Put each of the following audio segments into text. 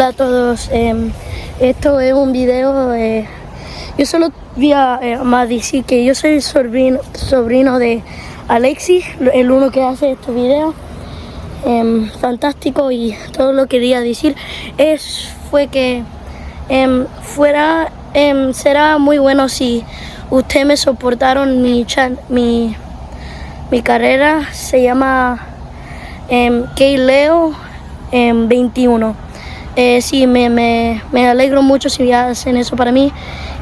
Hola a todos, esto es un video, yo solo voy a más decir que yo soy sobrino de Alexis, el uno que hace este video, fantástico, y todo lo que quería decir fue que será muy bueno si ustedes me soportaron mi carrera, se llama Keyleo 21. Sí, me alegro mucho si hacen eso para mí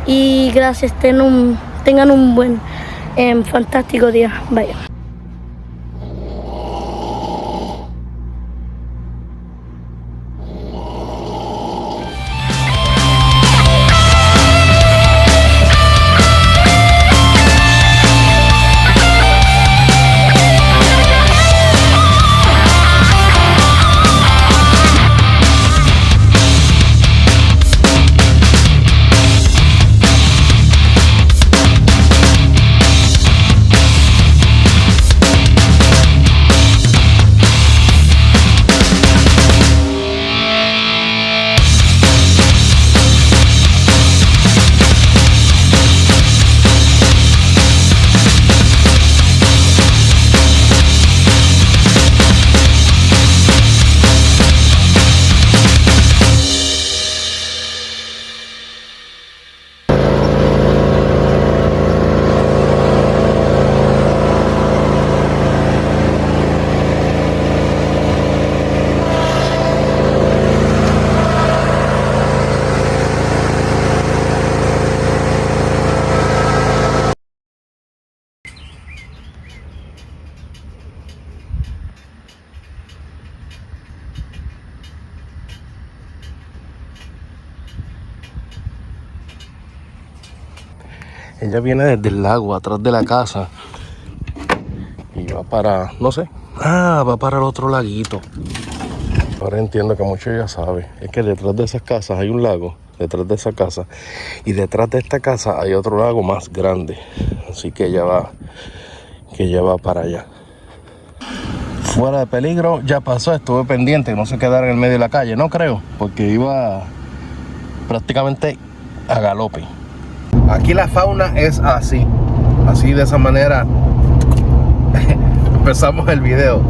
y gracias, tengan un buen, fantástico día. Bye. Ella viene desde el lago, atrás de la casa. Y va para, no sé. Va para el otro laguito. Ahora entiendo que muchos ya saben. Es que detrás de esas casas hay un lago. Detrás de esa casa. Y detrás de esta casa hay otro lago más grande. Así que ella va para allá. Fuera de peligro, ya pasó. Estuve pendiente, no se quedara en el medio de la calle. No creo, porque iba prácticamente a galope. Aquí la fauna es así de esa manera. Empezamos el video.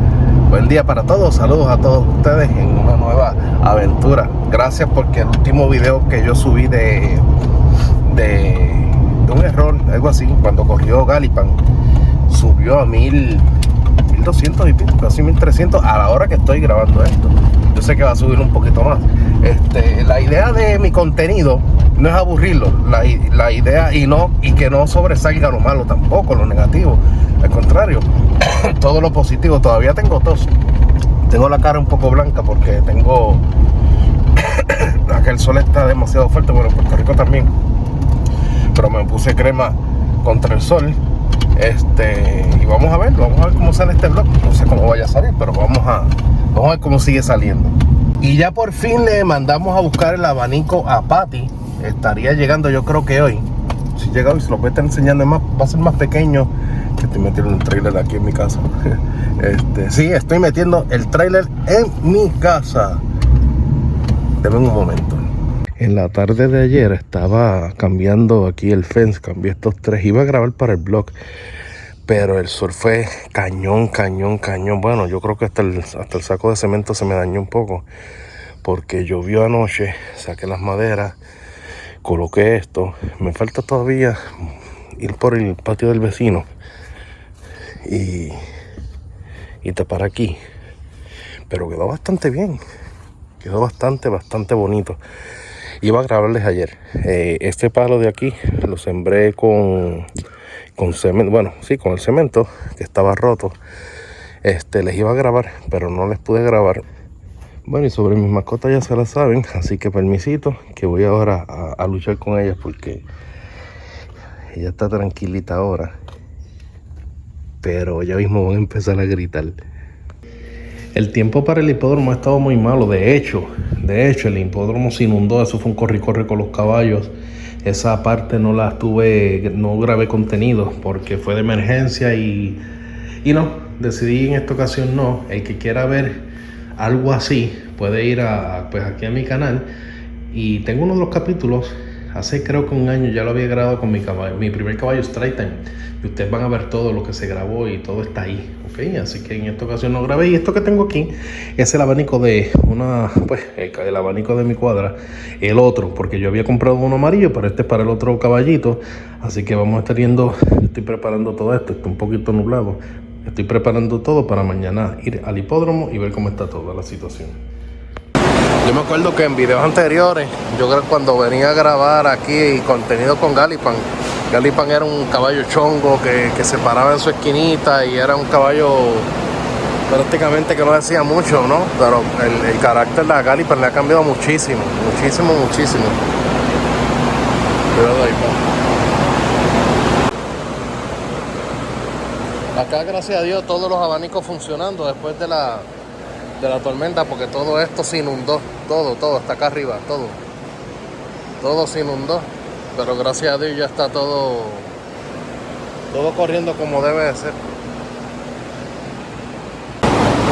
Buen día para todos, saludos a todos ustedes en una nueva aventura. Gracias porque el último video que yo subí de un error, algo así, cuando corrió Galipan, subió a 1200 y pico, casi 1300 a la hora que estoy grabando esto. Yo sé que va a subir un poquito más. La idea de mi contenido no es aburrirlo, la idea y que no sobresalga lo malo tampoco, lo negativo. Al contrario, todo lo positivo. Todavía tengo tos, tengo la cara un poco blanca porque tengo acá el sol está demasiado fuerte. Bueno, en Puerto Rico también, pero me puse crema contra el sol. Y vamos a ver cómo sale este vlog. No sé cómo vaya a salir, pero vamos a ver cómo sigue saliendo. Y ya por fin le mandamos a buscar el abanico a Patty. Estaría llegando, yo creo que hoy. Si llega hoy, se lo voy a estar enseñando. Va a ser más pequeño. Que estoy metiendo el trailer aquí en mi casa. Sí, estoy metiendo el trailer en mi casa. Deme un momento. En la tarde de ayer estaba cambiando aquí el fence. Cambié estos tres. Iba a grabar para el vlog, pero el sol fue cañón. Bueno, yo creo que hasta el saco de cemento se me dañó un poco, porque llovió anoche. Saqué las maderas, coloqué esto. Me falta todavía ir por el patio del vecino y tapar aquí, pero quedó bastante bien. Quedó bastante bonito. Iba a grabarles ayer. Este palo de aquí lo sembré con cemento. Bueno, sí, con el cemento que estaba roto. Les iba a grabar, pero no les pude grabar. Bueno, y sobre mis mascotas ya se las saben, así que permisito, que voy ahora a luchar con ellas porque ella está tranquilita ahora, pero ya mismo van a empezar a gritar. El tiempo para el hipódromo ha estado muy malo. De hecho, el hipódromo se inundó. Eso fue un corre con los caballos. Esa parte no grabé contenido porque fue de emergencia y no, decidí en esta ocasión no. El que quiera ver algo así, puede ir pues aquí a mi canal. Y tengo uno de los capítulos, hace creo que un año ya lo había grabado con mi primer caballo Straight Time. Y ustedes van a ver todo lo que se grabó y todo está ahí, ¿ok? Así que en esta ocasión lo grabé. Y esto que tengo aquí es el abanico de el abanico de mi cuadra. El otro, porque yo había comprado uno amarillo, pero este es para el otro caballito. Así que vamos a estar yendo, estoy preparando todo esto, está un poquito nublado. Estoy preparando todo para mañana ir al hipódromo y ver cómo está toda la situación. Yo me acuerdo que en videos anteriores, yo creo que cuando venía a grabar aquí contenido con Galipan era un caballo chongo que se paraba en su esquinita y era un caballo prácticamente que no decía mucho, ¿no? Pero el carácter de la Galipan le ha cambiado muchísimo. Cuidado ahí, pa. Acá, gracias a Dios, todos los abanicos funcionando después de la tormenta, porque todo esto se inundó, todo, hasta acá arriba, todo se inundó, pero gracias a Dios ya está todo corriendo como debe de ser.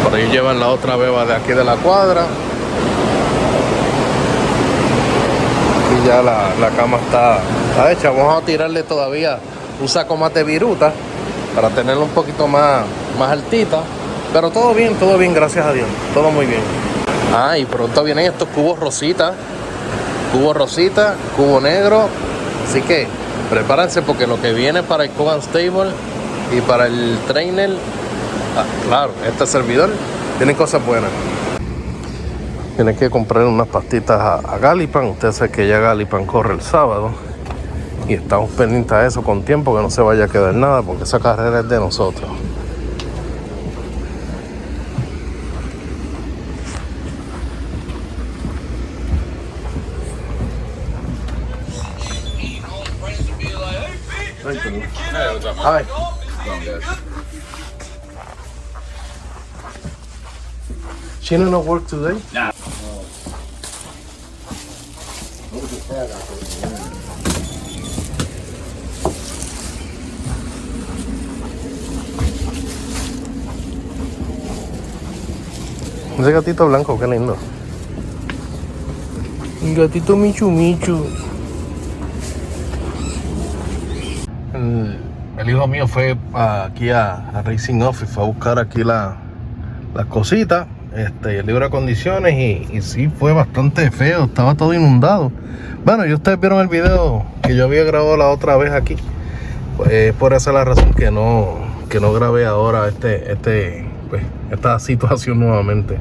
Por ahí llevan la otra beba de aquí de la cuadra y ya la cama está hecha. Vamos a tirarle todavía un saco más de viruta para tenerla un poquito más altita. Pero todo bien, gracias a Dios. Todo muy bien. Y pronto vienen estos cubos rosita. Cubo negro. Así que prepárense porque lo que viene para el Coban Stable y para el trainer, claro, este servidor, tiene cosas buenas. Tienen que comprar unas pastitas a Galipan. Usted sabe que ya Galipan corre el sábado. Y estamos pendientes a eso con tiempo, que no se vaya a quedar nada, porque esa carrera es de nosotros. Hi. Chino no work today? Nah. Ese gatito blanco, qué lindo. Un gatito Michu Michu. El hijo mío fue aquí a Racing Office, fue a buscar aquí las cositas, el libro de condiciones y sí, fue bastante feo, estaba todo inundado. Bueno, y ustedes vieron el video que yo había grabado la otra vez aquí, pues por esa es la razón que no grabé ahora esta situación nuevamente.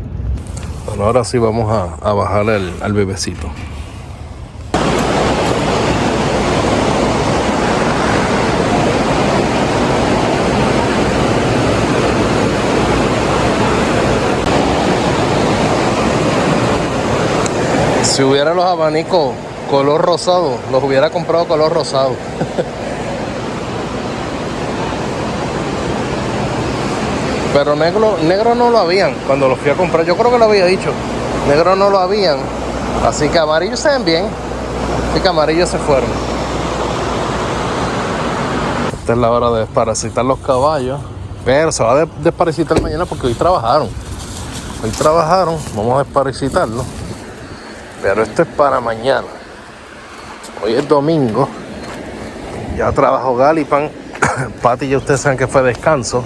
Bueno, ahora sí vamos a bajar al bebecito. Si hubiera los abanicos color rosado, los hubiera comprado color rosado. Pero negro no lo habían cuando los fui a comprar. Yo creo que lo había dicho. Negro no lo habían. Así que amarillos se ven bien. Así que amarillos se fueron. Esta es la hora de desparasitar los caballos. Pero se va a desparasitar mañana porque hoy trabajaron. Vamos a desparasitarlo. Pero esto es para mañana. Hoy es domingo. Ya trabajó Galipan. Pati ya ustedes saben que fue descanso.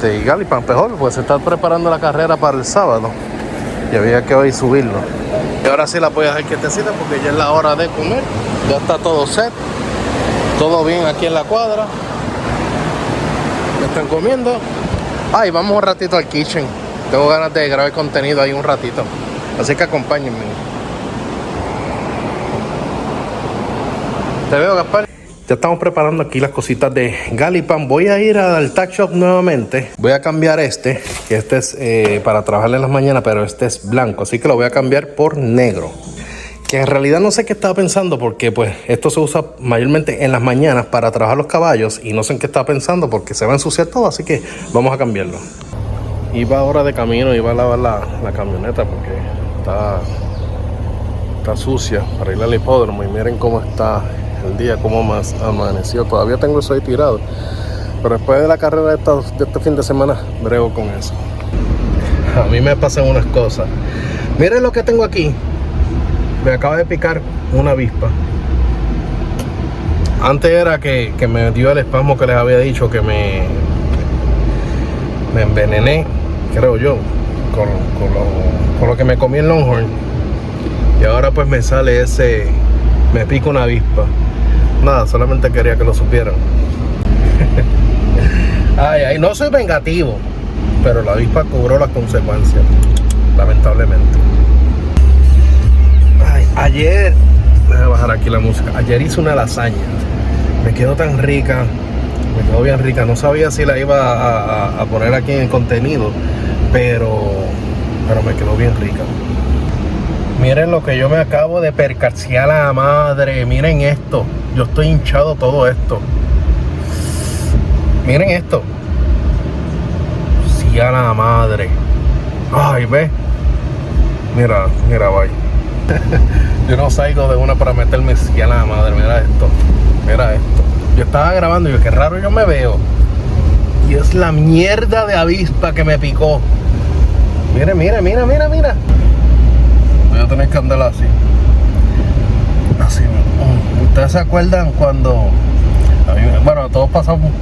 Y Galipan mejor, pues se está preparando la carrera para el sábado. Y había que hoy subirlo. Y ahora sí la voy a dejar quietecita porque ya es la hora de comer. Ya está todo set. Todo bien aquí en la cuadra. Ya están comiendo. Y vamos un ratito al kitchen. Tengo ganas de grabar contenido ahí un ratito. Así que acompáñenme. Te veo, Gaspar. Ya estamos preparando aquí las cositas de Galipan. Voy a ir al tack shop nuevamente. Voy a cambiar que este es para trabajar en las mañanas, pero este es blanco. Así que lo voy a cambiar por negro. Que en realidad no sé qué estaba pensando, porque pues esto se usa mayormente en las mañanas para trabajar los caballos. Y no sé en qué estaba pensando porque se va a ensuciar todo, así que vamos a cambiarlo. Iba ahora de camino, iba a lavar la camioneta porque está sucia para ir al hipódromo. Y miren cómo está el día, cómo más amaneció. Todavía tengo eso ahí tirado, pero después de la carrera de este fin de semana brego con eso. A mí me pasan unas cosas. Miren lo que tengo aquí. Me acaba de picar una avispa. Antes era que me dio el espasmo que les había dicho, que me envenené, creo yo, con lo que me comí en Longhorn. Y ahora pues me sale me pica una avispa. Nada, solamente quería que lo supieran. Ay, no soy vengativo, pero la avispa cobró las consecuencias, lamentablemente. Ay, ayer, déjame bajar aquí la música. Ayer hice una lasaña. Me quedó tan rica, me quedó bien rica. No sabía si la iba a poner aquí en el contenido, pero me quedó bien rica. Miren lo que yo me acabo de percaciar a la madre. Miren esto. Yo estoy hinchado todo esto. Miren esto. Sí, a la madre. Ay, ve. Mira, vaya. Yo no salgo de una para meterme sí a la madre. Mira esto. Mira esto. Yo estaba grabando y yo, qué raro yo me veo. Y es la mierda de avispa que me picó. Mira. Voy a tener que andar así. Así. ¿Ustedes se acuerdan cuando... Bueno, todos pasamos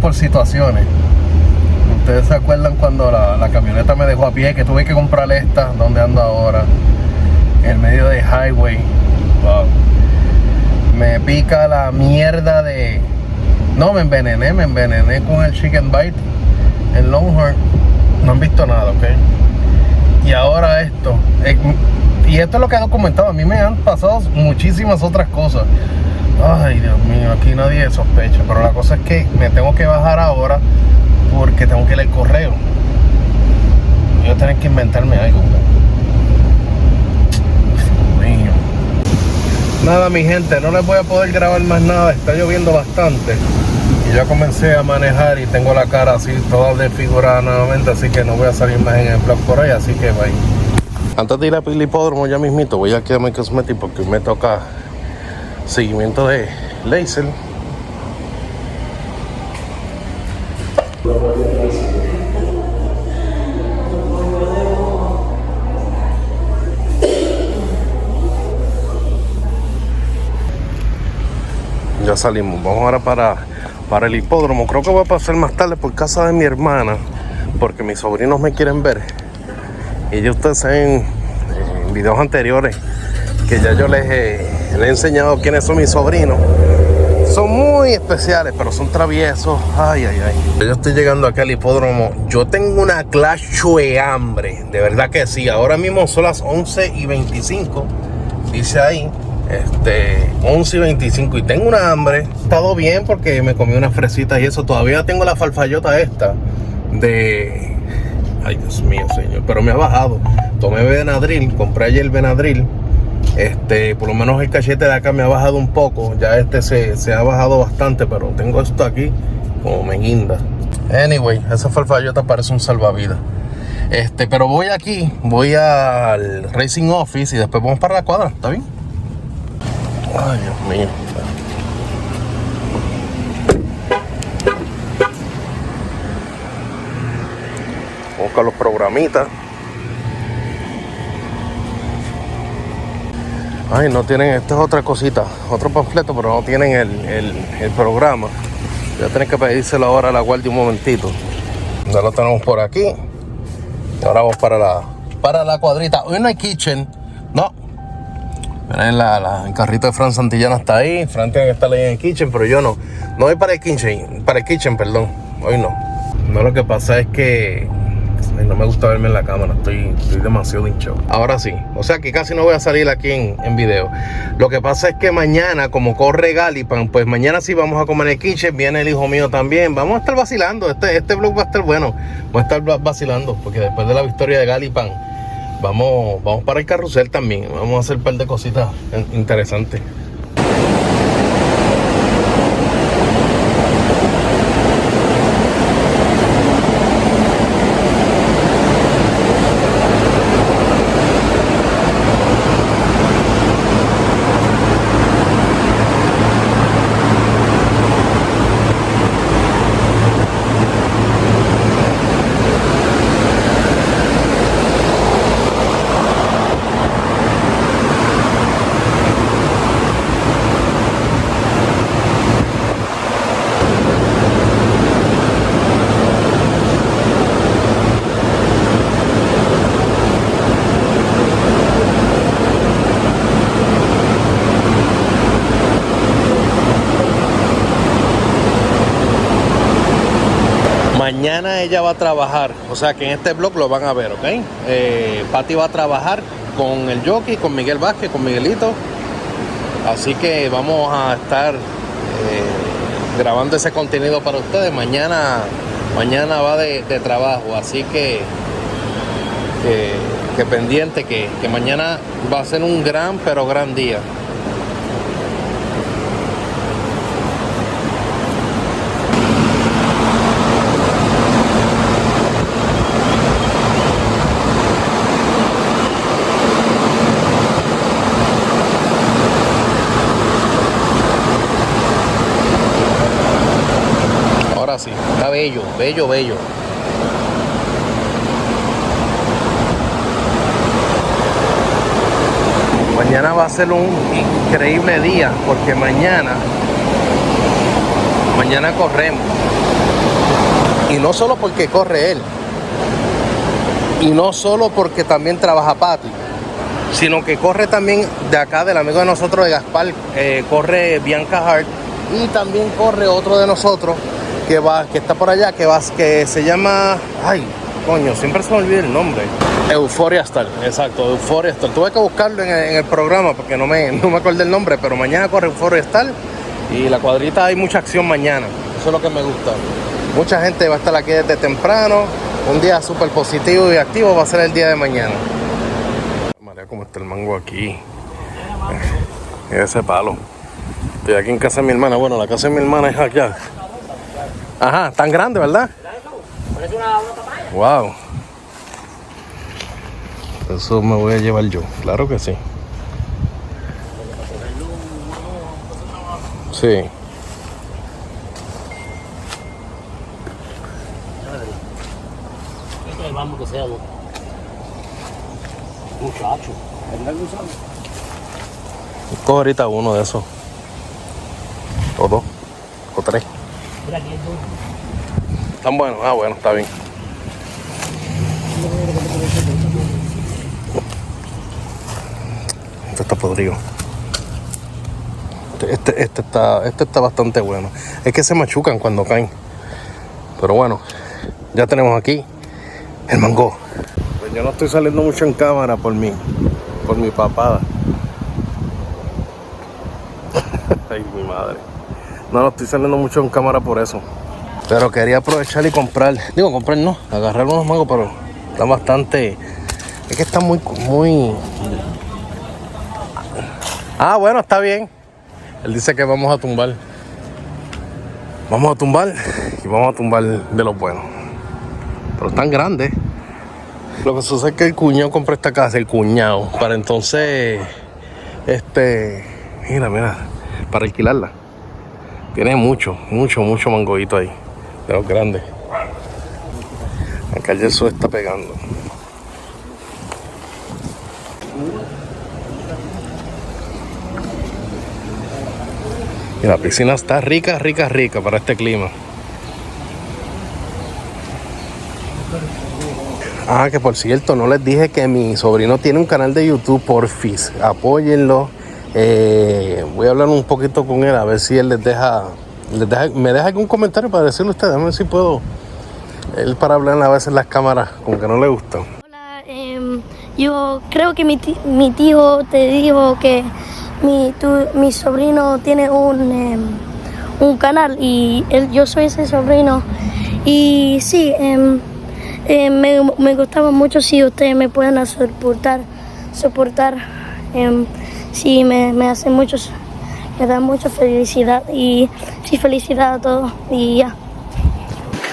por situaciones. ¿Ustedes se acuerdan cuando la camioneta me dejó a pie? Que tuve que comprar esta, donde ando ahora. En medio de highway. Wow. Me pica la mierda de... No, me envenené con el chicken bite en Longhorn. No han visto nada, ¿ok? Y ahora esto. Y esto es lo que he documentado. A mí me han pasado muchísimas otras cosas. Ay, Dios mío, aquí nadie sospecha. Pero la cosa es que me tengo que bajar ahora porque tengo que ir al correo. Voy a tener que inventarme algo, ¿ok? Nada, mi gente, no les voy a poder grabar más nada. Está lloviendo bastante y ya comencé a manejar y tengo la cara así toda desfigurada nuevamente, así que no voy a salir más en el vlog por ahí, así que bye. Antes de ir al hipódromo ya mismito voy aquí a My Cosmetic porque me toca seguimiento de laser. Ya salimos, vamos ahora para el hipódromo. Creo que voy a pasar más tarde por casa de mi hermana porque mis sobrinos me quieren ver. Y ya ustedes saben en videos anteriores que ya yo les he enseñado quiénes son mis sobrinos. Son muy especiales, pero son traviesos. Ay. Yo estoy llegando aquí al hipódromo. Yo tengo una clase de hambre, de verdad que sí. Ahora mismo son las 11:25, dice ahí. 11:25 y tengo una hambre. He estado bien porque me comí unas fresitas y eso. Todavía tengo la farfallota esta de... Ay, Dios mío, señor. Pero me ha bajado. Tomé Benadryl, compré ayer el Benadryl. Por lo menos el cachete de acá me ha bajado un poco. Ya se ha bajado bastante, pero tengo esto aquí como me guinda. Anyway, esa farfallota parece un salvavidas. Pero voy al Racing Office y después vamos para la cuadra, ¿está bien? Ay, Dios mío. Busca los programitas. Ay, no tienen, esta es otra cosita, otro panfleto, pero no tienen el programa. Voy a tener que pedírselo ahora a la guardia un momentito. Ya lo tenemos por aquí. Y ahora vamos para la cuadrita. Hoy no hay kitchen, no. Miren, el carrito de Fran Santillana está ahí. Fran tiene que estar ahí en el kitchen, pero yo no. No voy para el kitchen, perdón. Hoy no. No, lo que pasa es que no me gusta verme en la cámara. Estoy demasiado hinchado. Ahora sí. O sea que casi no voy a salir aquí en video. Lo que pasa es que mañana, como corre Galipan, pues mañana sí vamos a comer en el kitchen. Viene el hijo mío también. Vamos a estar vacilando. Este vlog va a estar bueno. Voy a estar vacilando porque después de la victoria de Galipan vamos para el carrusel también. Vamos a hacer un par de cositas interesantes. mañana ella va a trabajar, o sea que en este vlog lo van a ver, ¿ok? Pati va a trabajar con el jockey, con Miguel Vázquez, con Miguelito. Así que vamos a estar grabando ese contenido para ustedes. Mañana va de trabajo, así que pendiente que mañana va a ser un gran, pero gran día. Ahora sí, está bello, bello, bello. Mañana va a ser un increíble día porque mañana corremos. Y no solo porque corre él, y no solo porque también trabaja Pati, sino que corre también de acá, del amigo de nosotros de Gaspar, corre Bianca Hart, y también corre otro de nosotros que está por allá, que se llama, ay, coño, siempre se me olvida el nombre. Euphoria Star, exacto, Euphoria Star. Tuve que buscarlo en el programa porque no me acordé el nombre, pero mañana corre Euphoria Star y la cuadrita hay mucha acción mañana. Eso es lo que me gusta. Mucha gente va a estar aquí desde temprano. Un día súper positivo y activo va a ser el día de mañana. María, cómo está el mango aquí. Mira ese palo. Estoy aquí en casa de mi hermana. Bueno, la casa de mi hermana es allá. Ajá, tan grande, ¿verdad? Wow. Eso me voy a llevar yo, claro que sí. Sí. Vamos que sea muchacho. Cojo ahorita uno de esos. O dos. O tres. ¿Están buenos? Ah, bueno, está bien. Este está podrido. Este está bastante bueno. Es que se machucan cuando caen. Pero bueno, ya tenemos aquí el mango. Pues yo no estoy saliendo mucho en cámara por mi papada. Ay, mi madre. No estoy saliendo mucho en cámara por eso. Pero quería aprovechar y comprar no, agarrar unos mangos, pero están bastante. Es que están muy. Ah, bueno, está bien. Él dice que vamos a tumbar. Vamos a tumbar y vamos a tumbar de los buenos. Pero están grandes. Lo que sucede es que el cuñado compró esta casa, el cuñado, para entonces, mira, para alquilarla. Tiene mucho mangoito ahí, de los grandes. Acá el yeso está pegando. Y la piscina está rica para este clima. Ah, que por cierto, no les dije que mi sobrino tiene un canal de YouTube, porfis, apóyenlo. Voy a hablar un poquito con él, a ver si él me deja algún comentario para decirle a ustedes, a ver si puedo. Él para hablar a veces en las cámaras, como que no le gusta. Hola, yo creo que mi tío te dijo que mi sobrino tiene un canal y yo soy ese sobrino. Y sí, me gustaba mucho si ustedes me pueden soportar. Sí, me hace mucho, me da mucha felicidad y sí, felicidad a todos y ya.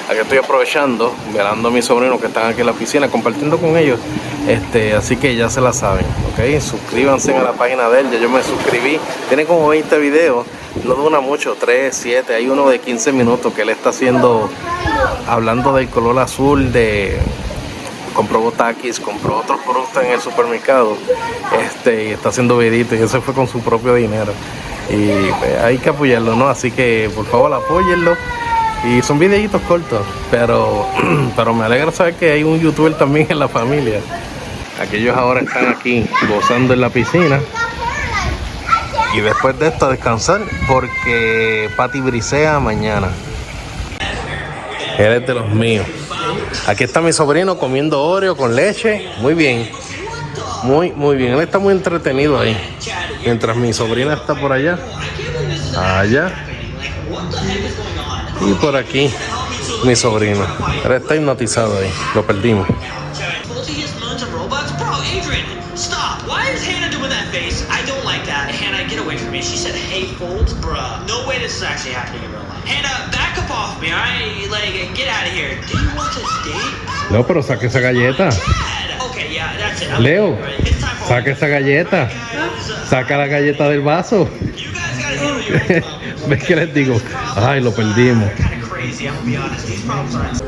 Aquí estoy aprovechando, velando a mis sobrinos que están aquí en la piscina, compartiendo con ellos. Así que ya se la saben, ¿ok? Suscríbanse a la página de él, ya yo me suscribí. Tiene como 20 videos, no dura mucho, 3, 7. Hay uno de 15 minutos que él está haciendo, hablando del color azul, compró botaquis, compró otros productos en el supermercado, y está haciendo videitos, y eso fue con su propio dinero. Y pues, hay que apoyarlo, ¿no? Así que por favor apóyenlo. Y son videitos cortos, pero me alegra saber que hay un youtuber también en la familia. Aquellos ahora están aquí gozando en la piscina. Y después de esto a descansar porque Pati brisea mañana. Eres de los míos. Aquí está mi sobrino comiendo Oreo con leche. Muy bien. Muy bien. Él está muy entretenido ahí. Mientras mi sobrina está por allá. Allá. Y por aquí mi sobrino. Él está hipnotizado ahí. Lo perdimos. She said, "Hey, folds, bruh. No way this is actually happening in real life. Hannah, back up off me, alright? Like, get out of here. Do you want to date? No, pero saque esa galleta. Okay, yeah, that's it. Leo, saque esa galleta. Saca la galleta del vaso. You guys gotta handle your ¿Ves que les digo? Ay, lo perdimos. kind of crazy, I'm gonna be honest. These problems aren't.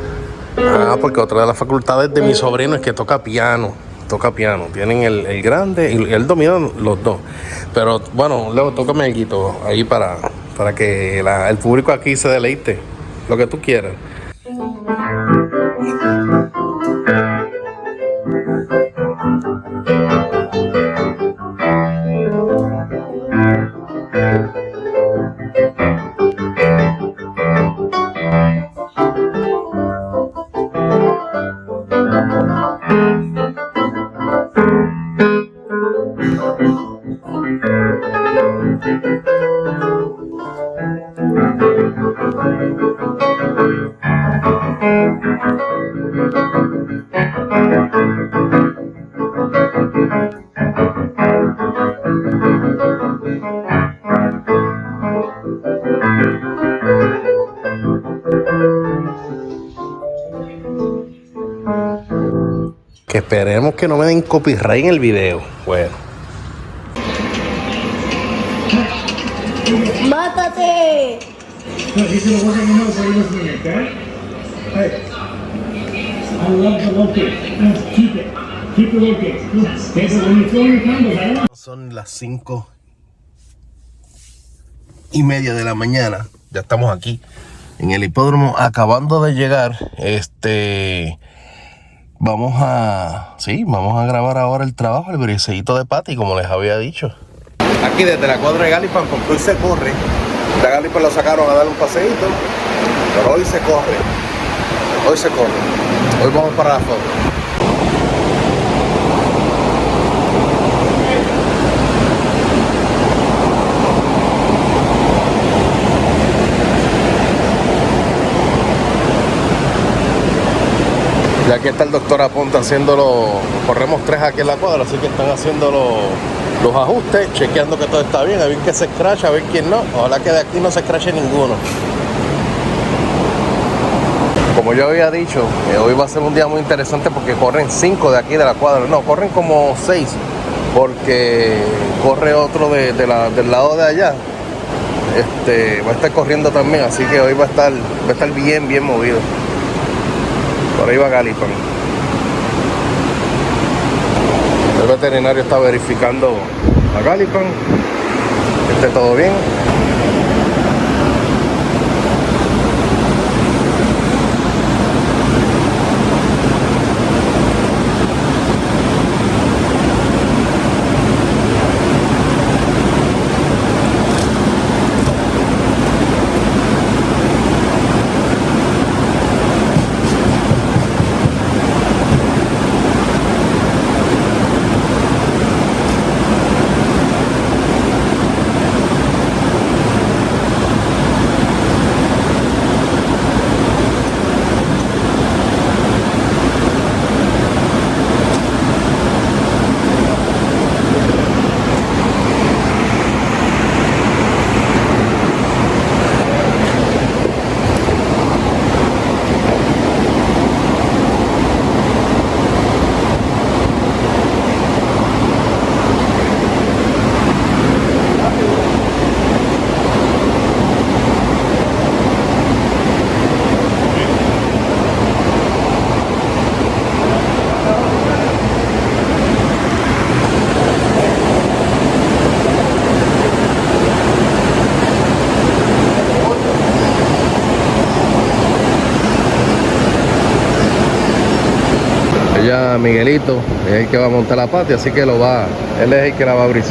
Porque otra de las facultades de mi sobrino es que toca piano. Tienen el grande y él domina los dos. Pero bueno, luego tócame algo ahí para que el público aquí se deleite. Lo que tú quieras. Que esperemos que no me den copyright en el video. Bueno. ¡Mátate! No, he said it wasn't enough for you listening, okay? Hey, I love the locate. Keep it. Keep the locate. Okay, but when you throw your candles, I don't Son las 5:30 de la mañana. Ya estamos aquí en el hipódromo acabando de llegar. Vamos a grabar ahora el trabajo, el briseíto de Patty, como les había dicho. Aquí desde la cuadra de Galipan, porque hoy se corre. De Galipan lo sacaron a dar un paseíto, pero hoy se corre. Hoy vamos para la foto. Y aquí está el doctor Aponte haciéndolo. Corremos 3 aquí en la cuadra, así que están haciendo los ajustes, chequeando que todo está bien, a ver qué se escracha, a ver quién no. Ojalá que de aquí no se escrache ninguno. Como yo había dicho, hoy va a ser un día muy interesante porque corren 5 de aquí de la cuadra. No, corren como 6, porque corre otro del lado de allá. Va a estar corriendo también, así que hoy va a estar bien movido. Por ahí va Galipan. El veterinario está verificando a Galipan, que esté todo bien. Ya Miguelito es el que va a montar la Patty, así que él es el que la va a abrir.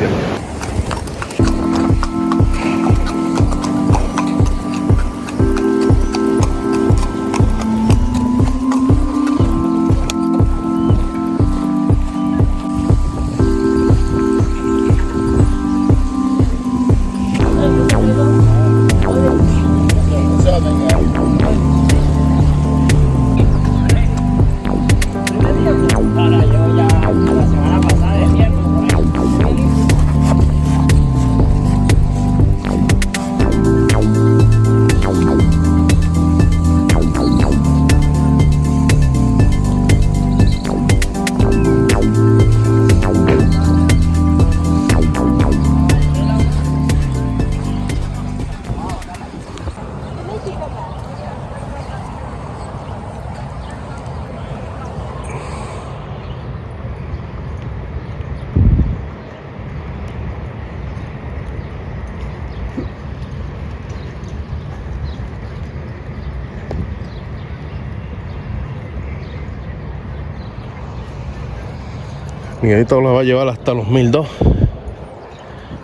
Miguelito lo va a llevar hasta los 1002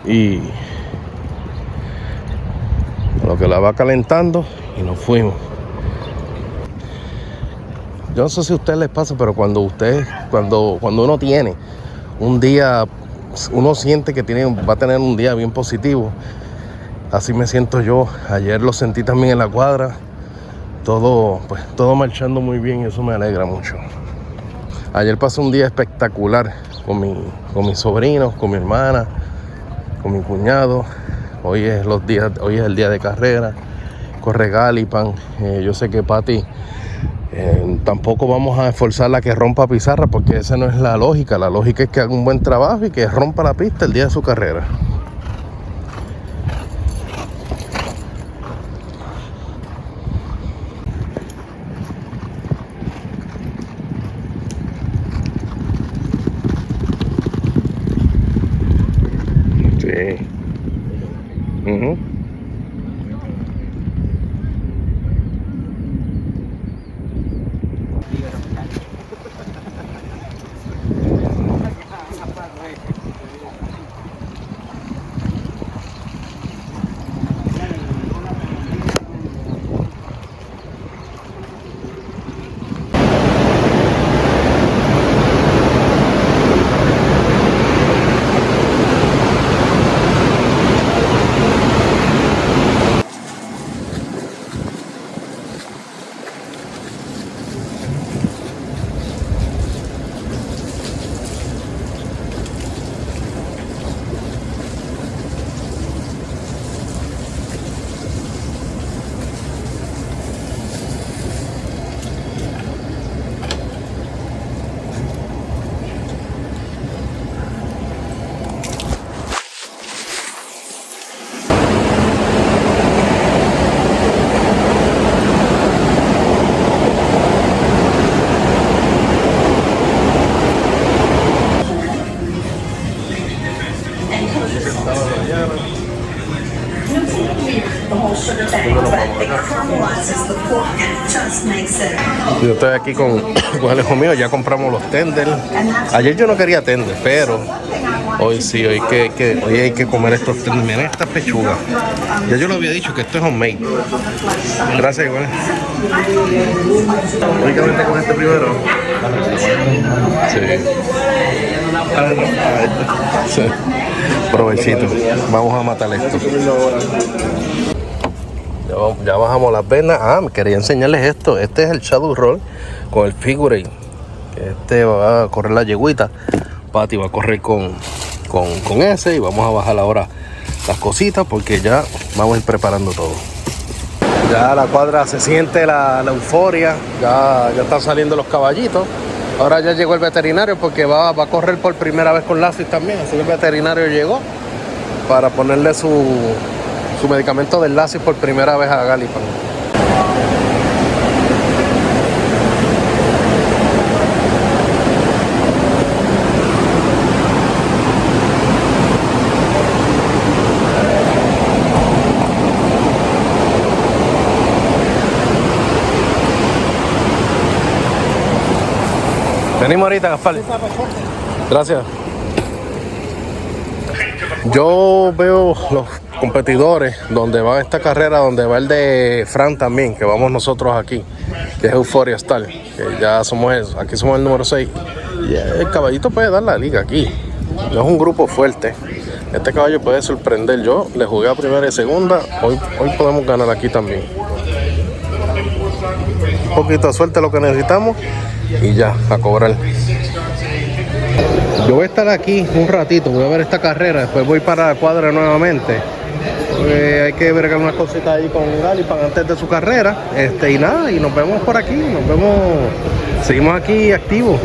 y a lo que la va calentando y nos fuimos. Yo no sé si a ustedes les pasa, pero cuando uno tiene un día, uno siente que va a tener un día bien positivo. Así me siento yo. Ayer lo sentí también en la cuadra. Todo marchando muy bien y eso me alegra mucho. Ayer pasé un día espectacular con mis sobrinos, con mi hermana, con mi cuñado. Hoy es el día de carrera. Corre Galipan. Yo sé que Pati tampoco vamos a esforzarla que rompa pizarra, porque esa no es la lógica. La lógica es que haga un buen trabajo y que rompa la pista el día de su carrera. Sí. Yo estoy aquí con el hijo mío, ya compramos los tenders. Ayer yo no quería tender, pero hoy sí, hoy hay que comer estos tenders. Miren esta pechuga. Ya yo lo había dicho que esto es homemade. Gracias, igual. Únicamente con este primero. Sí. Sí. Provechito. Vamos a matar esto. Ya bajamos las venas. Me quería enseñarles esto. Este es el Shadow Roll con el Figure 8. Este va a correr la yeguita. Pati va a correr con ese. Y vamos a bajar ahora las cositas, porque ya vamos a ir preparando todo. Ya la cuadra se siente la euforia. Ya están saliendo los caballitos. Ahora ya llegó el veterinario, porque va a correr por primera vez con Lassie también. Así que el veterinario llegó para ponerle su medicamento del Lassie por primera vez a Galipan. Venimos ahorita, Gaspar. Gracias. Yo veo los competidores donde va esta carrera, donde va el de Fran también, que vamos nosotros aquí, que es Euphoria Star, que ya somos eso, aquí somos el número 6. Y el caballito puede dar la liga aquí. No es un grupo fuerte. Este caballo puede sorprender. Yo le jugué a primera y segunda. Hoy podemos ganar aquí también. Un poquito de suerte lo que necesitamos y ya, a cobrar. Yo voy a estar aquí un ratito, voy a ver esta carrera, después voy para la cuadra nuevamente. Hay que bregar unas cositas ahí con Galipan antes de su carrera. Y nada, y nos vemos por aquí, seguimos aquí activos.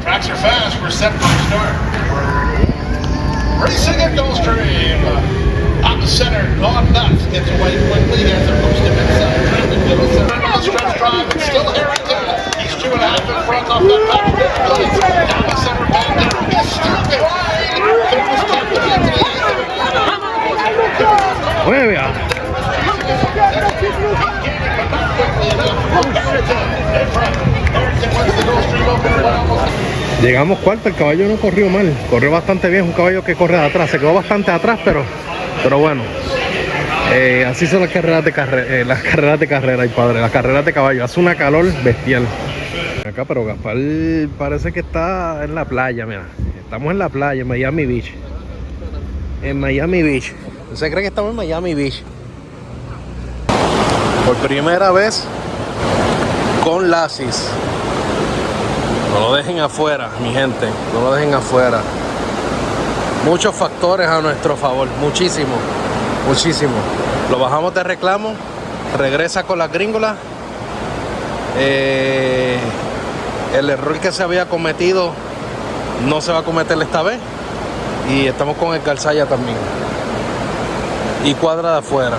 Tracks are fast, we're set for the start. Racing at Gulfstream. On the center, going nuts, gets away quickly, has a boost him inside. Stretch drive, it's still Harrington. He's 2.5 in front off that package. Down the center, back down, he's still behind. It was Captain Anthony. Mueve ya. Llegamos cuarto, el caballo no corrió mal, corrió bastante bien, es un caballo que corre de atrás, se quedó bastante atrás, pero bueno, así son las carreras de carrera, ay padre, las carreras de caballo, hace una calor bestial. Acá, pero Gaspar parece que está en la playa, mira, estamos en la playa, en Miami Beach. En Miami Beach, ¿se cree que estamos en Miami Beach? Por primera vez con Lasis. No lo dejen afuera, mi gente, no lo dejen afuera. Muchos factores a nuestro favor, muchísimo. Lo bajamos de reclamo, regresa con las gringolas. El error que se había cometido no se va a cometer esta vez. Y estamos con el Garzaya también. Y cuadra de afuera.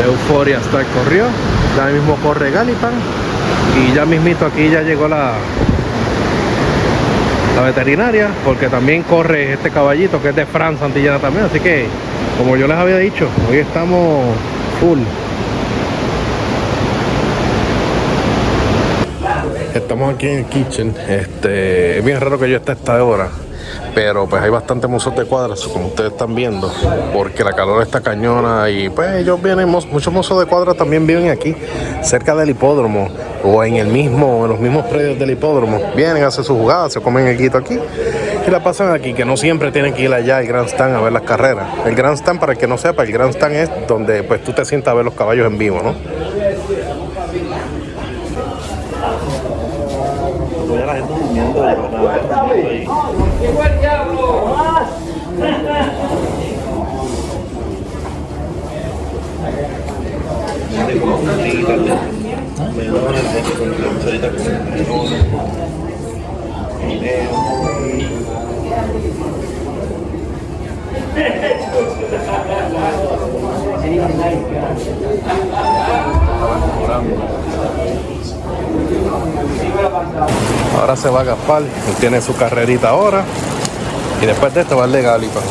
Euphoria Star corrió, ya mismo corre Galipan y ya mismito aquí ya llegó la veterinaria, porque también corre este caballito que es de Fran Santillana también, así que como yo les había dicho, hoy estamos full. Estamos aquí en el kitchen, es bien raro que yo esté a esta hora, pero pues hay bastante mozos de cuadras, como ustedes están viendo, porque la calor está cañona y pues ellos vienen, muchos mozos de cuadras también viven aquí, cerca del hipódromo o en los mismos predios del hipódromo, vienen a hacer sus jugadas, se comen el guito aquí y la pasan aquí, que no siempre tienen que ir allá al Grandstand a ver las carreras. El Grandstand, para el que no sepa, el Grandstand es donde pues tú te sientas a ver los caballos en vivo, ¿no? La gente durmiendo ahí. ¡Llegó el diablo! Ahora se va a Gaspar, él tiene su carrerita ahora y después de esto va el de Galipan.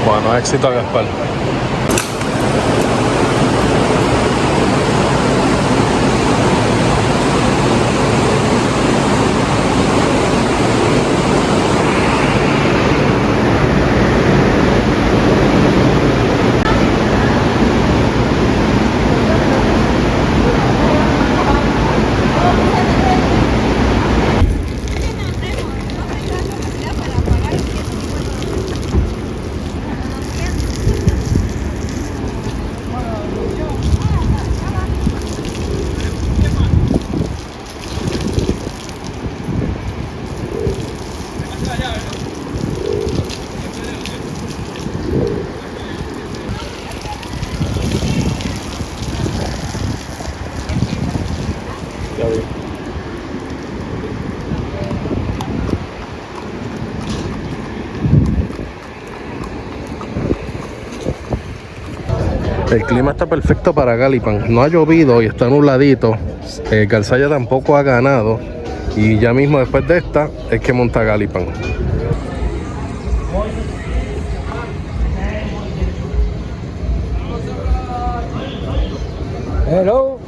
Bueno, éxito a Gaspar. El clima está perfecto para Galipan. No ha llovido y está nubladito. Calzaya tampoco ha ganado. Y ya mismo después de esta es que monta Galipan. Hello.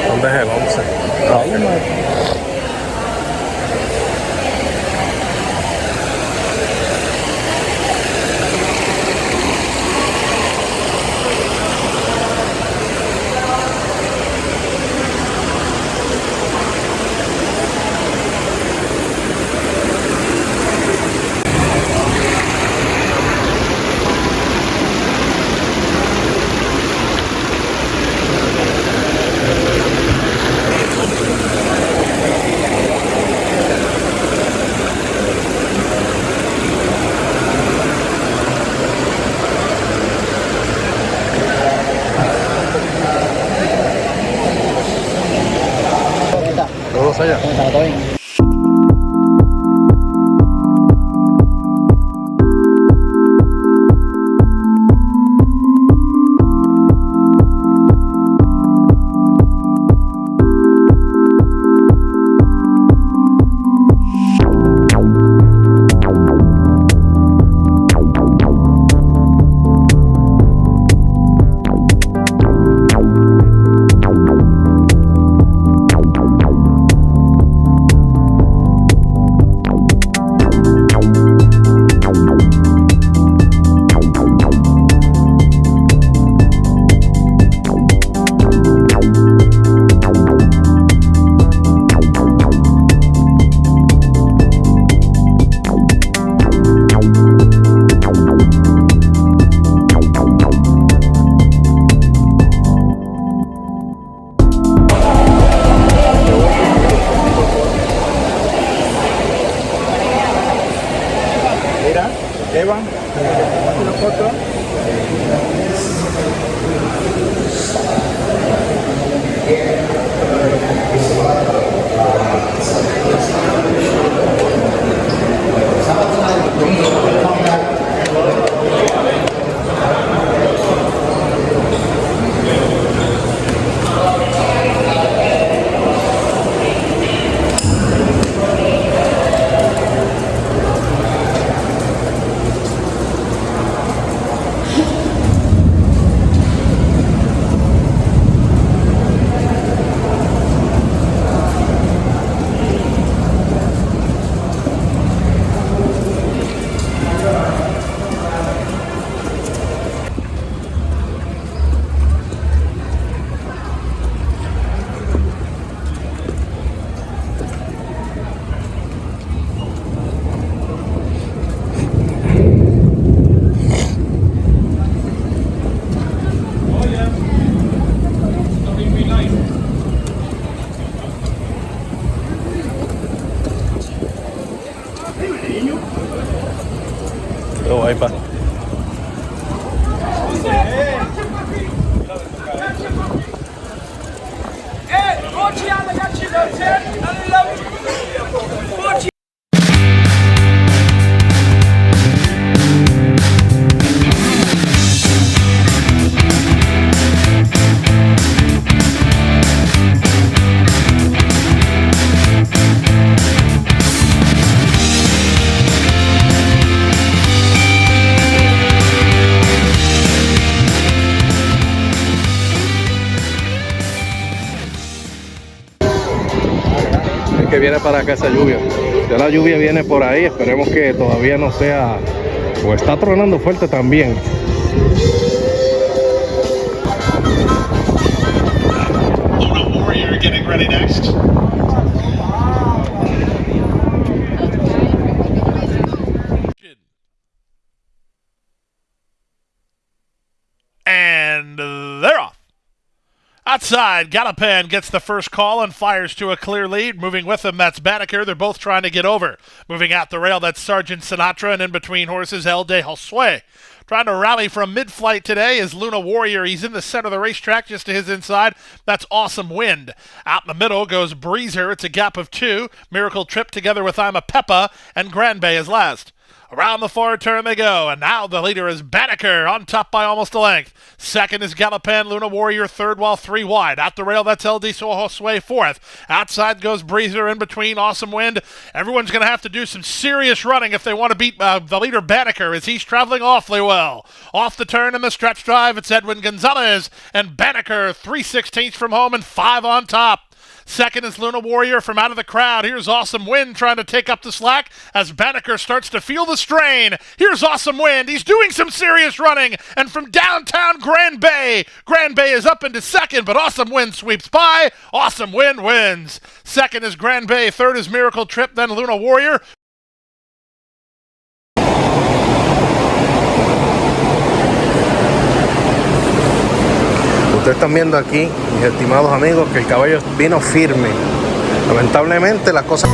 ¿Dónde es el 11? Todos allá. Mira, Evan, una foto. Oh, ahí va. Que viene para acá esa lluvia. Ya la lluvia viene por ahí, esperemos que todavía no sea, o está tronando fuerte también. Luna Warrior getting ready next. And they're off. outside, Galopan gets the first call and fires to a clear lead. Moving with him, that's Banneker. They're both trying to get over. Moving out the rail, that's Sergeant Sinatra, and in between horses, El de Josue. Trying to rally from mid-flight today is Luna Warrior. He's in the center of the racetrack just to his inside. That's Awesome Wind. Out in the middle goes Breezer. It's a gap of 2. Miracle Trip together with I'm a Peppa, and Grand Bay is last. Around the far turn they go, and now the leader is Banneker, on top by almost a length. Second is Galopan, Luna Warrior, third while 3 wide. Out the rail, that's El de Josue, fourth. Outside goes Breezer, in between Awesome Wind. Everyone's going to have to do some serious running if they want to beat the leader Banneker, as he's traveling awfully well. Off the turn in the stretch drive, it's Edwin Gonzalez, and Banneker 3/16 from home and 5 on top. Second is Luna Warrior from out of the crowd. Here's Awesome Wind trying to take up the slack as Banneker starts to feel the strain. Here's Awesome Wind. He's doing some serious running. And from downtown Grand Bay is up into second, but Awesome Wind sweeps by. Awesome Wind wins. Second is Grand Bay. Third is Miracle Trip, then Luna Warrior. Ustedes están viendo aquí, mis estimados amigos, que el caballo vino firme. Lamentablemente las cosas...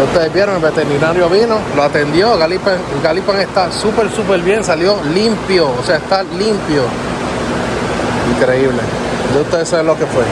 Ustedes vieron, el veterinario vino, lo atendió. Galipan está súper bien, salió limpio, o sea, está limpio. Increíble. Ya ustedes saben lo que fue.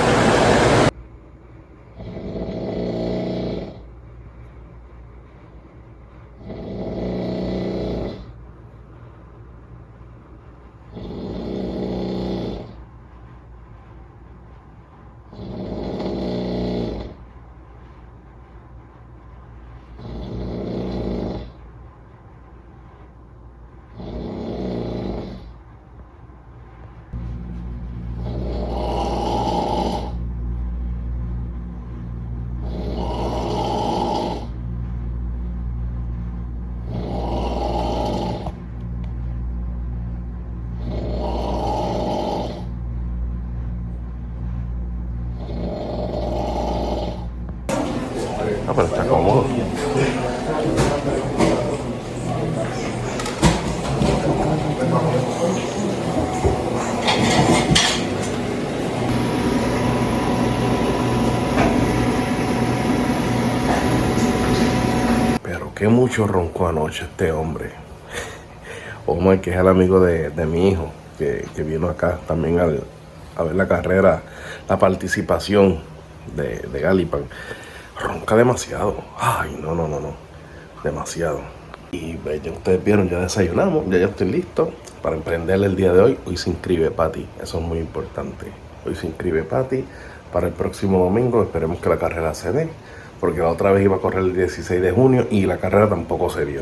Ah, pero está cómodo. Pero qué mucho roncó anoche este hombre. Omar, que es el amigo de mi hijo, que vino acá también a ver la carrera, la participación de Galipan. Ronca demasiado. Ay, no. Demasiado. Y ya ustedes vieron, ya desayunamos, ya estoy listo para emprender el día de hoy. Hoy se inscribe Pati, eso es muy importante. Hoy se inscribe Pati para el próximo domingo. Esperemos que la carrera se dé, porque la otra vez iba a correr el 16 de junio y la carrera tampoco se dio.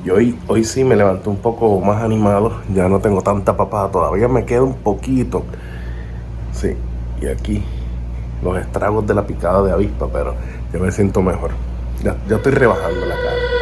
Y hoy sí me levanté un poco más animado, ya no tengo tanta papada, todavía me queda un poquito. Sí, y aquí los estragos de la picada de avispa, pero ya me siento mejor. Ya estoy rebajando la cara.